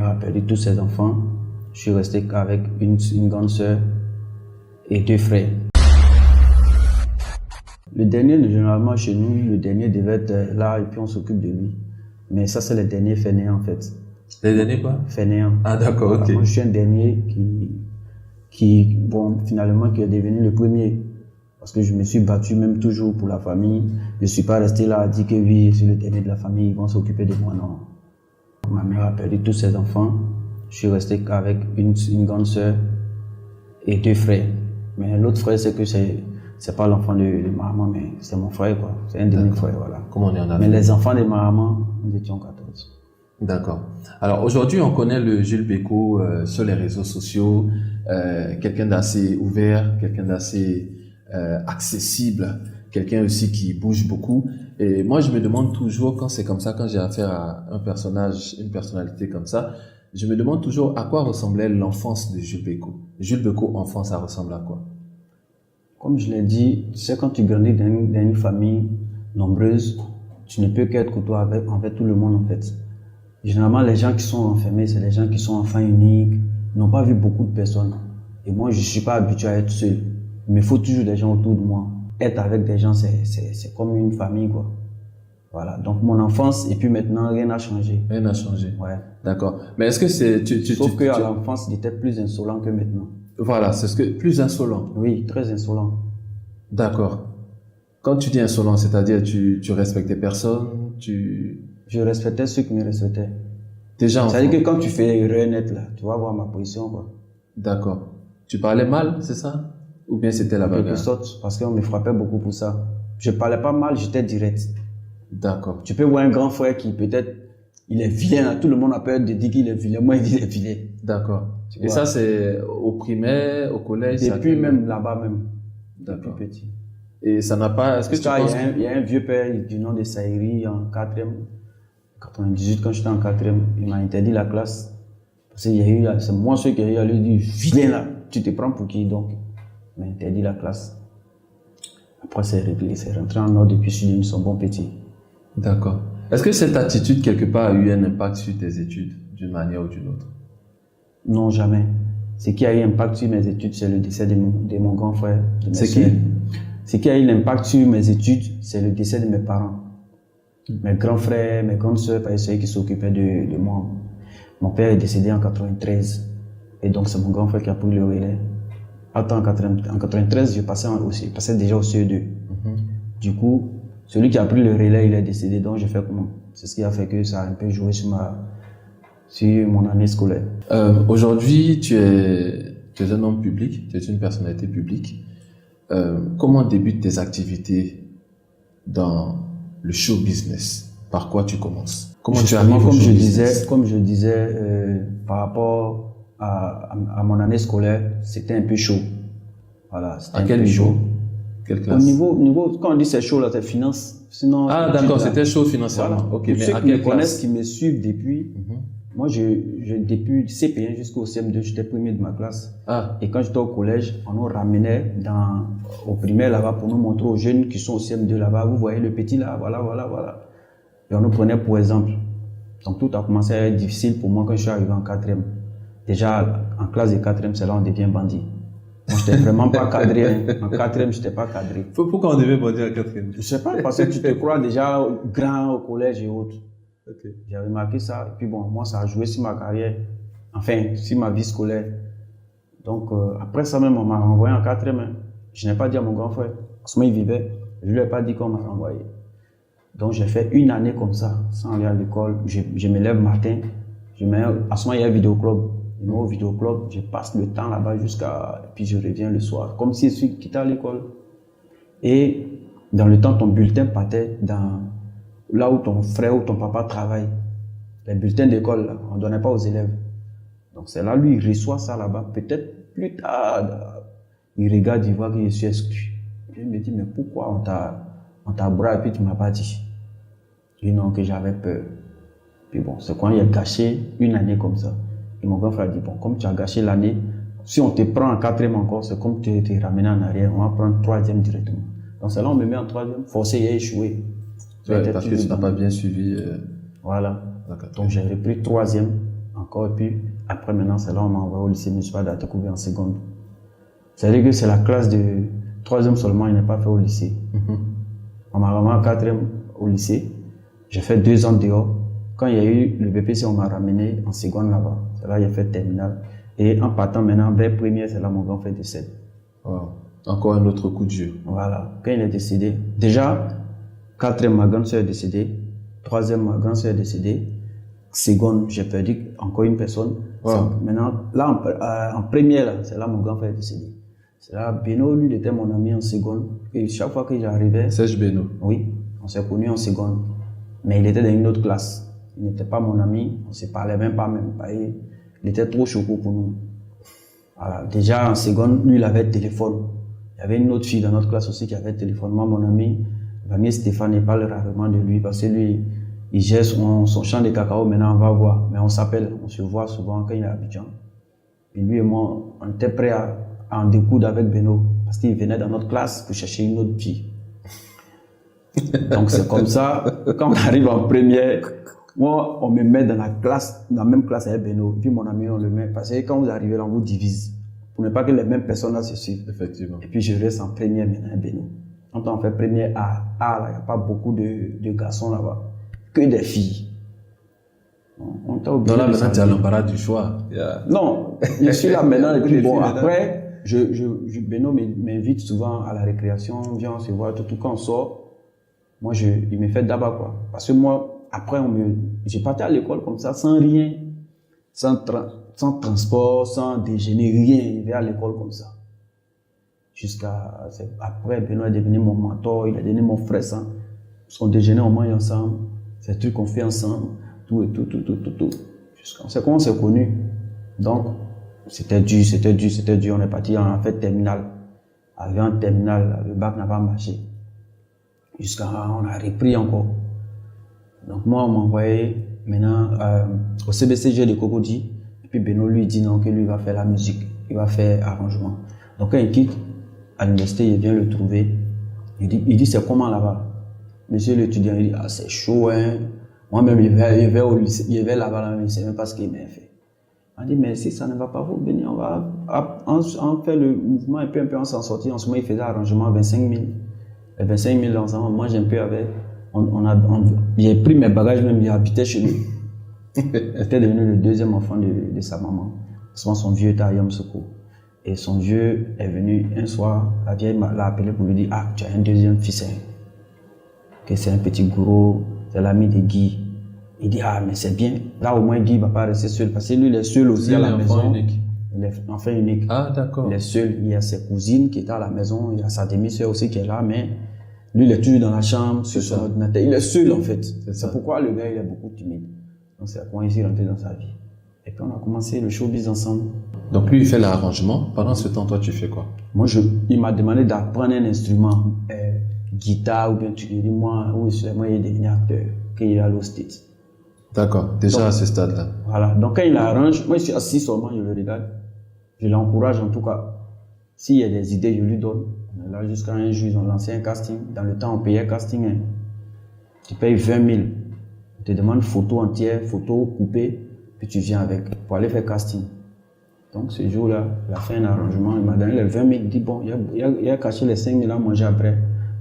mère a perdu tous ses enfants. Je suis resté qu'avec une grande sœur et 2 frères. Le dernier, généralement chez nous, le dernier devait être là et puis on s'occupe de lui. Mais ça, c'est le dernier fainéant en fait. Les derniers quoi? Fainéant. Ah d'accord, ok. Moi, je suis un dernier qui finalement, qui est devenu le premier. Parce que je me suis battu même toujours pour la famille. Je ne suis pas resté là à dire que oui, je suis le dernier de la famille, ils vont s'occuper de moi, non. Ma mère a perdu tous ses enfants. Je suis resté qu'avec une grande sœur et 2 frères. Mais l'autre frère, c'est pas l'enfant de ma maman, mais c'est mon frère, quoi. C'est un demi-frère, voilà. Comme on est en Afrique. Mais les enfants de ma maman, nous étions 14. D'accord. Alors aujourd'hui, on connaît le Jules Bécaud sur les réseaux sociaux, quelqu'un d'assez ouvert, quelqu'un d'assez accessible, quelqu'un aussi qui bouge beaucoup. Et moi, je me demande toujours, quand c'est comme ça, quand j'ai affaire à un personnage, une personnalité comme ça, je me demande toujours à quoi ressemblait l'enfance de Jules Bécaud. Jules Bécaud, enfant, ça ressemble à quoi? Comme je l'ai dit, tu sais, quand tu grandis dans une famille nombreuse, tu ne peux qu'être côtoyé avec tout le monde en fait. Généralement, les gens qui sont enfermés, c'est les gens qui sont enfants uniques, n'ont pas vu beaucoup de personnes. Et moi, je ne suis pas habitué à être seul. Il me faut toujours des gens autour de moi. Être avec des gens, c'est comme une famille, quoi. Voilà. Donc, mon enfance, et puis maintenant, rien n'a changé. Rien n'a changé. Ouais. D'accord. Mais est-ce que c'est... Sauf qu'à l'enfance, il était plus insolent que maintenant. Voilà, c'est ce que... Plus insolent. Oui, très insolent. D'accord. Quand tu dis insolent, c'est-à-dire tu respectais personne, Je respectais ceux qui me respectaient. Déjà enfant. C'est-à-dire que quand tu fais erreur nette, là, tu vas voir ma position, quoi. D'accord. Tu parlais mal, c'est ça? Ou bien c'était la bagarre? En quelque sorte, parce qu'on me frappait beaucoup pour ça. Je parlais pas mal, j'étais direct. D'accord. Tu peux voir un grand frère qui peut-être, il est vilain, là. Tout le monde a peur de dire qu'il est vilain. Moi, il dit qu'il est vilain. D'accord. Et ça, c'est au primaire, au collège? Depuis même là-bas même. D'accord. Depuis petit. Et ça n'a pas... Est-ce que tu penses... Il y a un vieux père du nom de Saïri en 4e, 98, quand j'étais en 4e, il m'a interdit la classe. Parce qu'il y a eu, c'est moi celui qui a eu lui dire, vilain là, tu te prends pour qui donc? Il m'a interdit la classe. Après, c'est réglé, c'est rentré en ordre depuis je suis devenu son bon petit. D'accord. Est-ce que cette attitude, quelque part, a eu un impact sur tes études, d'une manière ou d'une autre? Non, jamais. Ce qui a eu un impact sur mes études, c'est le décès de mon grand frère. C'est qui? Ce qui a eu l'impact sur mes études, c'est le décès de mes parents. Mes grands frères, mes grandes sœurs, c'est eux qui s'occupaient de moi. Mon père est décédé en 93. Et donc, c'est mon grand frère qui a pris le relais. Attends, en 93, je passais déjà au CE2. Du coup, celui qui a pris le relais, il est décédé. Donc, j'ai fait comment? C'est ce qui a fait que ça a un peu joué sur mon année scolaire. Aujourd'hui, tu es un homme public, tu es une personnalité publique. Comment débutent tes activités dans le show business? Par quoi tu commences? Comment tu arrives au show business? Comme je disais, par rapport à mon année scolaire, c'était un peu chaud. Voilà, à quel niveau? Quelle classe? Au niveau, quand on dit c'est chaud, là, c'est finance. Sinon, ah, d'accord, c'était chaud financièrement. Voilà. Ok, pour mais ceux à qui me quelle connaissent, classe? qui me suivent depuis, moi, depuis CP1 jusqu'au CM2, j'étais premier de ma classe. Ah. Et quand j'étais au collège, on nous ramenait au primaire là-bas pour nous montrer aux jeunes qui sont au CM2 là-bas. Vous voyez le petit là, voilà. Et on nous prenait pour exemple. Donc tout a commencé à être difficile pour moi quand je suis arrivé en 4e. Déjà, en classe de 4e, c'est là où on devient bandit. Moi, j'étais vraiment pas cadré. Hein. En 4e, j'étais pas cadré. Pourquoi on devait bandit en 4e? Je sais pas, parce que tu te crois déjà grand au collège et autres. Okay. J'ai remarqué ça. Et puis bon, moi, ça a joué sur ma carrière. Enfin, sur ma vie scolaire. Donc, après ça même, on m'a renvoyé en 4e. Hein. Je n'ai pas dit à mon grand frère. Parce qu'il vivait. Je lui ai pas dit qu'on m'a renvoyé. Donc, j'ai fait une année comme ça, sans aller à l'école. Je me lève le matin. À ce moment, il y a un vidéoclub. Je me mets au vidéoclub. Je passe le temps là-bas puis je reviens le soir. Comme si je suis quitté à l'école. Et dans le temps, ton bulletin partait là où ton frère ou ton papa travaille. Les bulletins d'école, on ne donnait pas aux élèves. Donc c'est là, lui, il reçoit ça là-bas. Peut-être plus tard, il regarde, il voit que je suis exclu. Je me dis, mais pourquoi on t'a bras et puis tu ne m'as pas dit? Je dis non, que j'avais peur. Puis bon, c'est quand il a gâché une année comme ça. Et mon grand frère dit, bon, comme tu as gâché l'année, si on te prend en 4e encore, c'est comme tu t'es ramené en arrière, on va prendre 3e directement. Donc c'est là, on me met en 3e, forcé et échoué. Ouais, parce que tu n'as pas bien suivi. Voilà. Donc j'ai repris 3e en encore. Et puis, après, maintenant, c'est là où on m'a envoyé au lycée municipal d'Atakoubé en seconde. C'est-à-dire que c'est la classe de 3e seulement, il n'est pas fait au lycée. On m'a ramené en 4e au lycée. J'ai fait 2 ans dehors. Quand il y a eu le BPC, on m'a ramené en seconde là-bas. C'est là que j'ai fait terminale. Et en partant maintenant vers première, c'est là mon grand frère décède. Wow. Encore un autre coup de jeu. Voilà. Quand il est décédé, déjà, 4e, ma grande soeur est décédée. 3e, ma grande soeur est décédée. Seconde, j'ai perdu encore une personne. Wow. Maintenant, là, en première, là, c'est là mon grand frère est décédé. C'est là, Beno, lui, il était mon ami en seconde. Et chaque fois que j'arrivais. Serge Beno. Oui, on s'est connus en seconde. Mais il était dans une autre classe. Il n'était pas mon ami. On ne se parlait même pas. Il était trop choqué pour nous. Voilà. Déjà, en seconde, lui, il avait le téléphone. Il y avait une autre fille dans notre classe aussi qui avait le téléphone. Moi, mon ami, Vanier Stéphane, il parle rarement de lui parce que lui, il gère son champ de cacao. Maintenant, on va voir. Mais on s'appelle, on se voit souvent quand il est à Abidjan. Et lui et moi, on était prêts à en découdre avec Beno parce qu'il venait dans notre classe pour chercher une autre fille. Donc c'est comme ça, quand on arrive en première, moi on me met dans la classe, dans la même classe avec Beno, et puis mon ami on le met, parce que quand vous arrivez là on vous divise, pour ne pas que les mêmes personnes là se suivent. Effectivement. Et puis je reste en première maintenant avec Beno. Quand on fait première A, il n'y a pas beaucoup de garçons là-bas, que des filles. On t'a oublié. Donc là maintenant tu as l'embarras du choix. Non, je suis là maintenant, et puis bon, après, Beno m'invite souvent à la récréation, viens on se voit, tout quand on sort. Moi, il me fait d'abord quoi. Parce que moi, après, j'ai parti à l'école comme ça, sans rien, sans transport, sans déjeuner, rien. Il vais à l'école comme ça. Après, Benoît est devenu mon mentor, il est devenu mon frère. Son déjeuner, on mange ensemble. C'est des trucs qu'on fait ensemble. Tout. C'est comment on s'est connus. Donc, c'était dur. On est parti en fait terminale. Arrivé en terminale, le bac n'a pas marché. Jusqu'à on a repris encore. Donc moi, on m'a envoyé maintenant au CBCG de Cocody. Et puis Beno lui dit non, que lui va faire la musique. Il va faire arrangement. Donc quand il quitte à l'université, il vient le trouver. Il dit c'est comment là-bas? Monsieur l'étudiant, il dit ah c'est chaud hein. Moi-même, il va au lycée, il va là-bas, il ne sait même pas ce qu'il m'a fait. Il m'a dit mais si ça ne va pas, vous venez, on va faire le mouvement un peu on s'en sortir. En ce moment, il faisait arrangement à 25 000. 25 000 ensemble, moi j'ai un peu avec. J'ai pris mes bagages, même, il habitait chez lui. Il était devenu le 2e enfant de sa maman. Souvent, son vieux était à Yamsoko. Et son vieux est venu un soir, la vieille l'a appelé pour lui dire ah, tu as un 2e fils. Que c'est un petit gourou, c'est l'ami de Guy. Il dit ah, mais c'est bien. Là, au moins, Guy ne va pas rester seul. Parce que lui, il est seul aussi à la maison. Il est enfant unique. Ah, d'accord. Il est seul. Il y a ses cousines qui étaient à la maison. Il y a sa demi-sœur aussi qui est là, mais lui, il est toujours dans la chambre, sur son ordinateur. Il est seul, en fait. C'est pourquoi le gars, il est beaucoup timide. Donc, c'est à quoi il s'est rentré dans sa vie. Et puis, on a commencé le showbiz ensemble. Donc, lui, il fait l'arrangement. Pendant ce temps, toi, tu fais quoi? Moi, il m'a demandé d'apprendre un instrument, guitare ou bien tu dis moi, oui, moi, il est devenu acteur, qu'il est à l'O States. D'accord. Déjà donc, à ce stade-là. Voilà. Donc, quand il arrange, moi, je suis assis seulement, je le regarde. Je l'encourage en tout cas. S'il y a des idées, je lui donne. Là, jusqu'à un jour, ils ont lancé un casting. Dans le temps, on payait casting. Hein. Tu payes 20 000. On te demande photo entière, photo coupée, puis tu viens avec pour aller faire casting. Donc, ce jour-là, il a fait un arrangement. Il m'a donné les 20 000. Il dit bon, il a caché les 5 000 à manger après.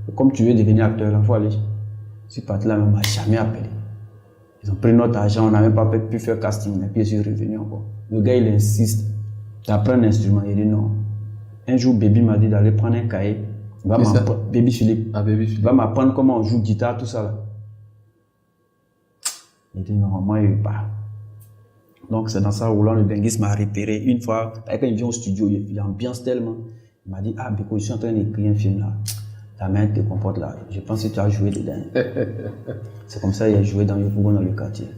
Et comme tu veux devenir acteur, il faut aller. Ce parti-là ne m'a jamais appelé. Ils ont pris notre argent, on n'a même pas pu faire casting. Et puis, je suis revenu encore. Le gars, il insiste. Tu apprends un instrument. Il dit non. Un jour, Baby m'a dit d'aller prendre un cahier. Baby Philippe. Ah, Baby Philippe. Il va m'apprendre comment on joue guitare, tout ça là. Il dit non, moi, il veut pas. Donc, c'est dans ça, Roland le Benguis m'a repéré. Une fois, quand il vient au studio, il ambiance tellement. Il m'a dit, ah, Beko, je suis en train d'écrire un film là. Ta main te comporte là. Je pense que tu as joué dedans. C'est comme ça qu'il a joué dans le quartier.